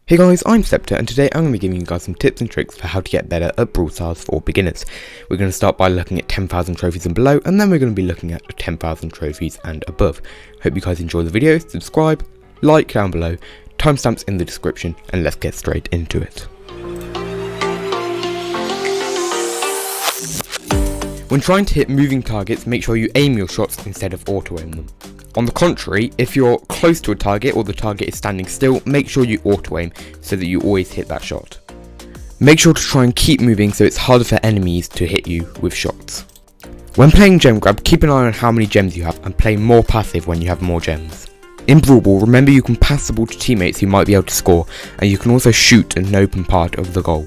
Hey guys, I'm Scepter, and today I'm going to be giving you guys some tips and tricks for how to get better at Brawl Stars for beginners. We're going to start by looking at 10,000 trophies and below, and then we're going to be looking at 10,000 trophies and above. Hope you guys enjoy the video, subscribe, like down below, timestamps in the description, and let's get straight into it. When trying to hit moving targets, make sure you aim your shots instead of auto-aim them. On the contrary, if you're close to a target or the target is standing still, make sure you auto-aim so that you always hit that shot. Make sure to try and keep moving so it's harder for enemies to hit you with shots. When playing gem grab, keep an eye on how many gems you have and play more passive when you have more gems. In Brawl, remember you can pass the ball to teammates who might be able to score, and you can also shoot an open part of the goal.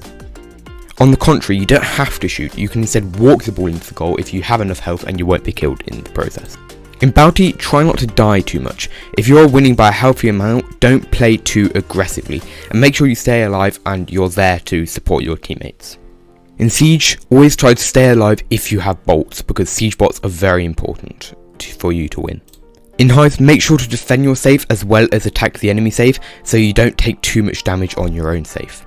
On the contrary, you don't have to shoot, you can instead walk the ball into the goal if you have enough health and you won't be killed in the process. In Bounty, try not to die too much. If you are winning by a healthy amount, don't play too aggressively, and make sure you stay alive and you're there to support your teammates. In Siege, always try to stay alive if you have bolts, because Siege bots are very important for you to win. In Hive, make sure to defend your safe as well as attack the enemy safe, so you don't take too much damage on your own safe.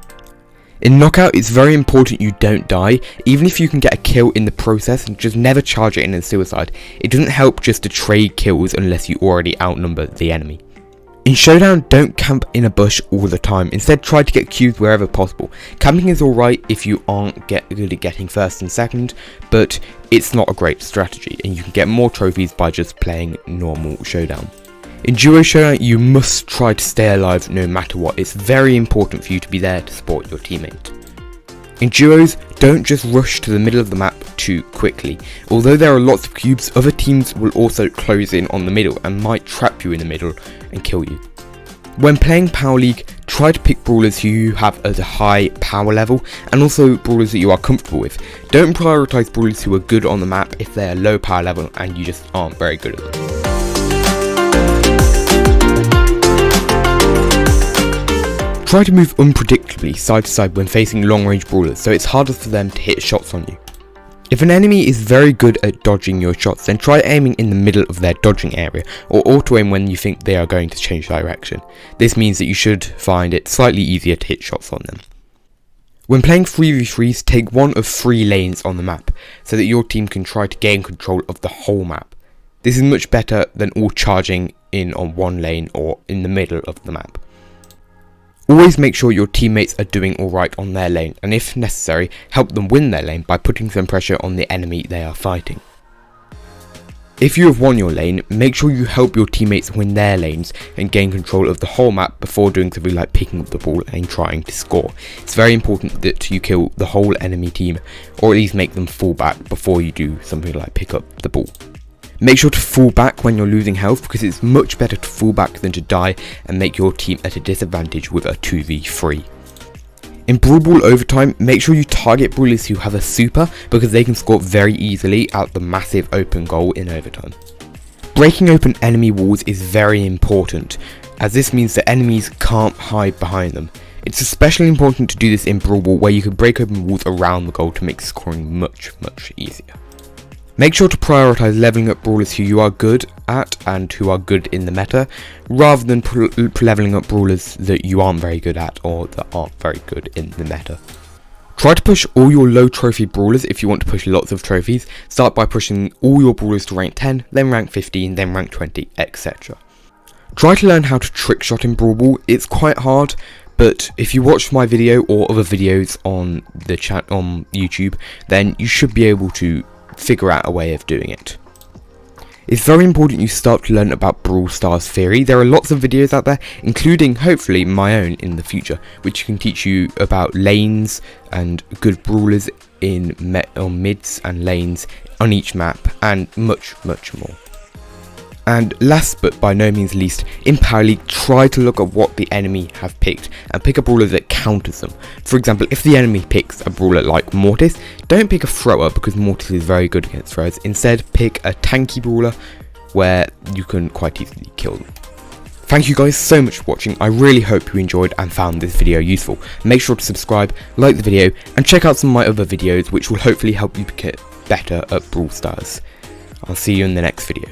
In Knockout, it's very important you don't die. Even if you can get a kill in the process, just never charge it in a suicide. It doesn't help just to trade kills unless you already outnumber the enemy. In Showdown, don't camp in a bush all the time. Instead, try to get cubes wherever possible. Camping is alright if you aren't good at getting first and second, but it's not a great strategy, and you can get more trophies by just playing normal Showdown. In Duo Showdown, you must try to stay alive no matter what. It's very important for you to be there to support your teammate. In Duos, don't just rush to the middle of the map too quickly. Although there are lots of cubes, other teams will also close in on the middle and might trap you in the middle and kill you. When playing Power League, try to pick brawlers who you have at a high power level, and also brawlers that you are comfortable with. Don't prioritise brawlers who are good on the map if they are low power level and you just aren't very good at them. Try to move unpredictably side to side when facing long range brawlers, so it's harder for them to hit shots on you. If an enemy is very good at dodging your shots, then try aiming in the middle of their dodging area, or auto aim when you think they are going to change direction. This means that you should find it slightly easier to hit shots on them. When playing 3v3s, take one of 3 lanes on the map, so that your team can try to gain control of the whole map. This is much better than all charging in on one lane or in the middle of the map. Always make sure your teammates are doing alright on their lane, and if necessary, help them win their lane by putting some pressure on the enemy they are fighting. If you have won your lane, make sure you help your teammates win their lanes and gain control of the whole map before doing something like picking up the ball and trying to score. It's very important that you kill the whole enemy team, or at least make them fall back before you do something like pick up the ball. Make sure to fall back when you're losing health, because it's much better to fall back than to die and make your team at a disadvantage with a 2v3. In Brawl Overtime, make sure you target brawlers who have a super, because they can score very easily out the massive open goal in overtime. Breaking open enemy walls is very important, as this means that enemies can't hide behind them. It's especially important to do this in Brawl, where you can break open walls around the goal to make scoring much easier. Make sure to prioritise levelling up brawlers who you are good at and who are good in the meta, rather than levelling up brawlers that you aren't very good at or that aren't very good in the meta. Try to push all your low trophy brawlers if you want to push lots of trophies. Start by pushing all your brawlers to rank 10, then rank 15, then rank 20, etc. Try to learn how to trick shot in Brawl. It's quite hard, but if you watch my video or other videos on the chat on YouTube, then you should be able to figure out a way of doing it. It's very important you start to learn about Brawl Stars theory. There are lots of videos out there, including hopefully my own in the future, which can teach you about lanes and good brawlers in mids and lanes on each map, and much more. And last but by no means least, in Power League, try to look at what the enemy have picked and pick a brawler that counters them. For example, if the enemy picks a brawler like Mortis, don't pick a thrower because Mortis is very good against throwers. Instead, pick a tanky brawler where you can quite easily kill them. Thank you guys so much for watching. I really hope you enjoyed and found this video useful. Make sure to subscribe, like the video, and check out some of my other videos which will hopefully help you get better at Brawl Stars. I'll see you in the next video.